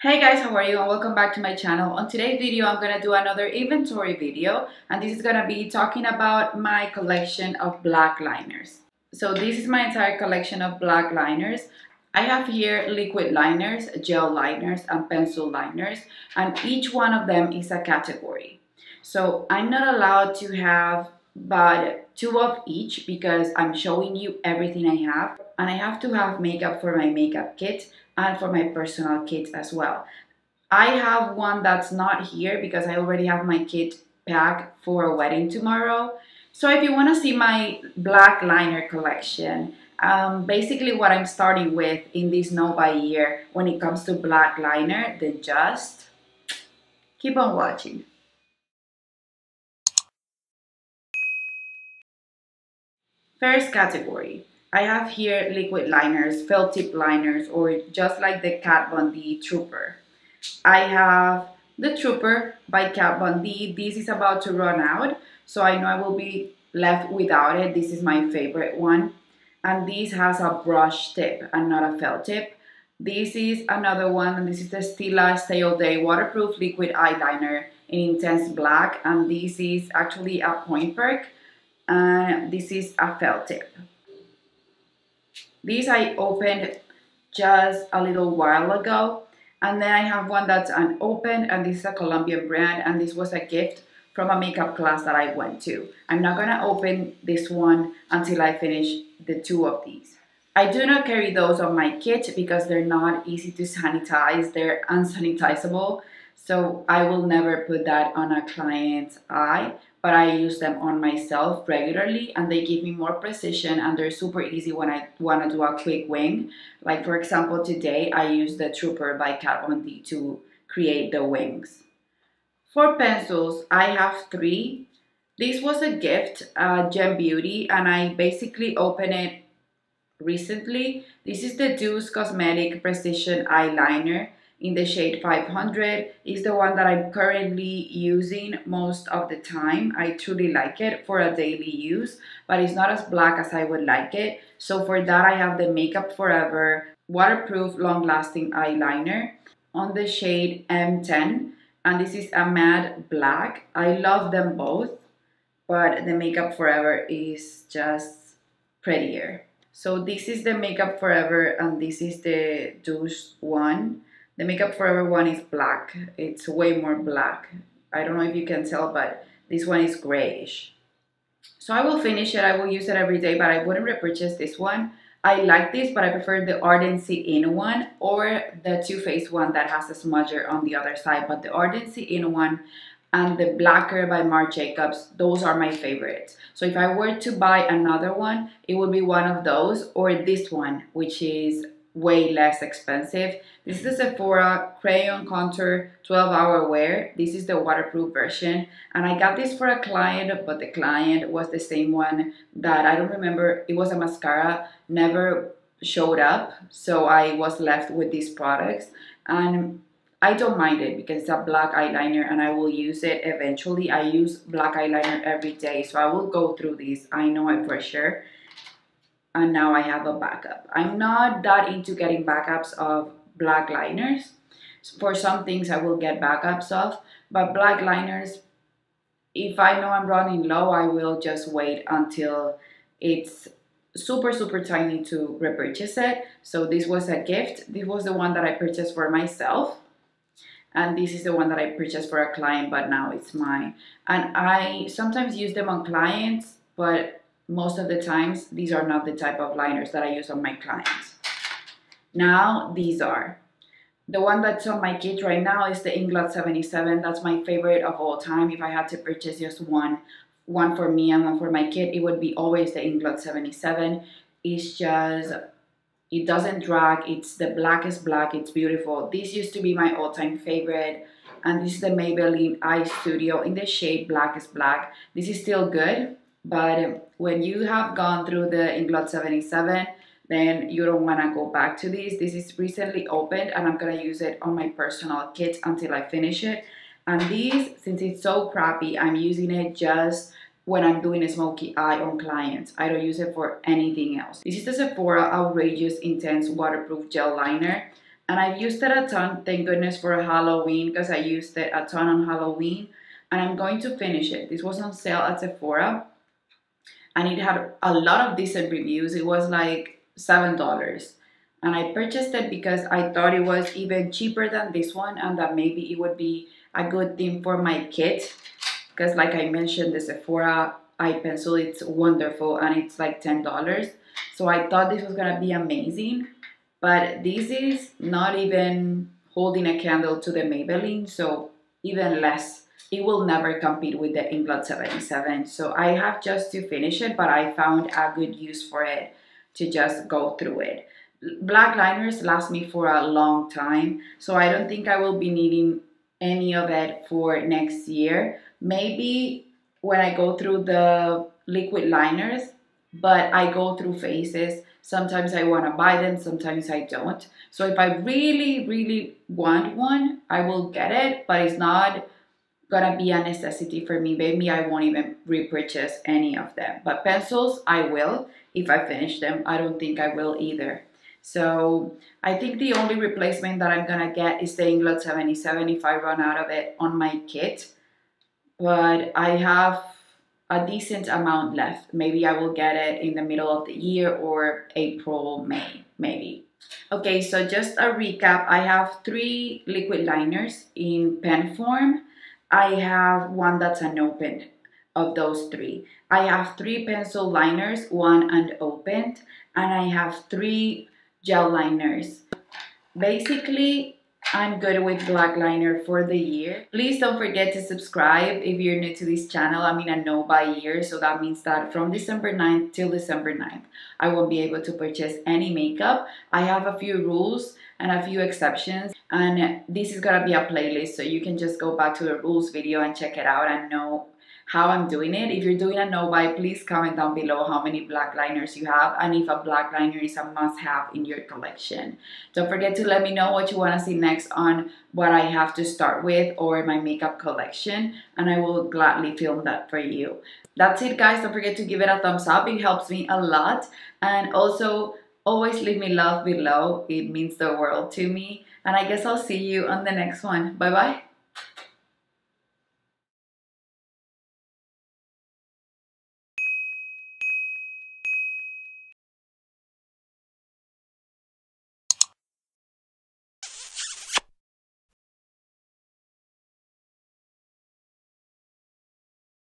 Hey guys, how are you and welcome back to my channel. On today's video, I'm going to do another inventory video, and this is going to be talking about my collection of black liners. So this is my entire collection of black liners. I have here liquid liners, gel liners, and pencil liners, and each one of them is a category. So I'm not allowed to have but two of each because I'm showing you everything I have, and I have to have makeup for my makeup kit and for my personal kit as well. I have one that's not here because I already have my kit packed for a wedding tomorrow. So if you want to see my black liner collection, basically what I'm starting with in this no buy year when it comes to black liner, then just keep on watching. First category, I have here liquid liners, felt tip liners, or just like the Kat Von D Trooper. I have the Trooper by Kat Von D. This is about to run out, so I know I will be left without it. This is my favorite one. And this has a brush tip and not a felt tip. This is another one, and this is the Stila Stay All Day Waterproof Liquid Eyeliner in Intense Black. And this is actually a point perk. And this is a felt tip. These I opened just a little while ago. And then I have one that's unopened, and this is a Colombian brand, and this was a gift from a makeup class that I went to. I'm not gonna open this one until I finish the two of these. I do not carry those on my kit because they're not easy to sanitize, they're unsanitizable. So I will never put that on a client's eye, but I use them on myself regularly, and they give me more precision, and they're super easy when I want to do a quick wing. Like for example, today I used the Trooper by Kat Von D to create the wings. For pencils, I have three. This was a gift, Gem Beauty, and I basically opened it recently. This is the Deuce Cosmetic Precision Eyeliner in the shade 500. Is the one that I'm currently using most of the time. I truly like it for a daily use, but it's not as black as I would like it. So for that, I have the Makeup Forever Waterproof Long Lasting Eyeliner on the shade M10, and this is a matte black. I love them both, but the Makeup Forever is just prettier. So this is the Makeup Forever, and this is the Douce one. The Makeup Forever one is black. It's way more black. I don't know if you can tell, but this one is grayish. So I will finish it. I will use it every day, but I wouldn't repurchase this one. I like this, but I prefer the Ardency In one or the Too Faced one that has a smudger on the other side. But the Ardency In one and the Blacker by Marc Jacobs, those are my favorites. So if I were to buy another one, it would be one of those or this one, which is way less expensive. This is the Sephora Crayon Contour 12-Hour Wear. This is the waterproof version, and I got this for a client, but the client was the same one that I don't remember. It was a mascara, never showed up, so I was left with these products, and I don't mind it because it's a black eyeliner and I will use it eventually. I use black eyeliner every day, so I will go through these. I know it for sure. And now I have a backup. I'm not that into getting backups of black liners. For some things I will get backups of, but black liners, if I know I'm running low, I will just wait until it's super tiny to repurchase it. So this was a gift. This was the one that I purchased for myself, and this is the one that I purchased for a client, but now it's mine. And I sometimes use them on clients, but most of the times, these are not the type of liners that I use on my clients. Now, these are. The one that's on my kit right now is the Inglot 77. That's my favorite of all time. If I had to purchase just one for me and one for my kit, it would be always the Inglot 77. It's just, it doesn't drag. It's the blackest black. It's beautiful. This used to be my all-time favorite. And this is the Maybelline Eye Studio in the shade Blackest Black. This is still good. But when you have gone through the Inglot 77, then you don't want to go back to this. This is recently opened, and I'm going to use it on my personal kit until I finish it. And these, since it's so crappy, I'm using it just when I'm doing a smoky eye on clients. I don't use it for anything else. This is the Sephora Outrageous Intense Waterproof Gel Liner. And I've used it a ton, thank goodness for Halloween, because I used it a ton on Halloween. And I'm going to finish it. This was on sale at Sephora, and it had a lot of decent reviews. It was like $7. And I purchased it because I thought it was even cheaper than this one, and that maybe it would be a good thing for my kit. Because like I mentioned, the Sephora eye pencil, it's wonderful, and it's like $10. So I thought this was gonna be amazing. But this is not even holding a candle to the Maybelline, so even less. It will never compete with the Inkblot 77. So I have just to finish it, but I found a good use for it to just go through it. Black liners last me for a long time, so I don't think I will be needing any of it for next year. Maybe when I go through the liquid liners, but I go through phases. Sometimes I want to buy them, sometimes I don't. So if I really, really want one, I will get it, but it's not gonna be a necessity for me. Maybe I won't even repurchase any of them. But pencils, I will if I finish them. I don't think I will either. So I think the only replacement that I'm gonna get is the Inkblot 77 if I run out of it on my kit. But I have a decent amount left. Maybe I will get it in the middle of the year or April, May, maybe. Okay, so just a recap. I have 3 liquid liners in pen form. I have one that's unopened of those 3. I have 3 pencil liners, 1 unopened, and I have 3 gel liners. Basically, I'm good with black liner for the year. Please don't forget to subscribe if you're new to this channel. I'm in a no buy year, so that means that from December 9th till December 9th, I won't be able to purchase any makeup. I have a few rules and a few exceptions, and this is gonna be a playlist, so you can just go back to the rules video and check it out and know how I'm doing it. If you're doing a no buy, please comment down below how many black liners you have and if a black liner is a must have in your collection. Don't forget to let me know what you want to see next on what I have to start with or my makeup collection, and I will gladly film that for you. That's it, guys. Don't forget to give it a thumbs up. It helps me a lot. And also always leave me love below. It means the world to me. And I guess I'll see you on the next one. Bye bye.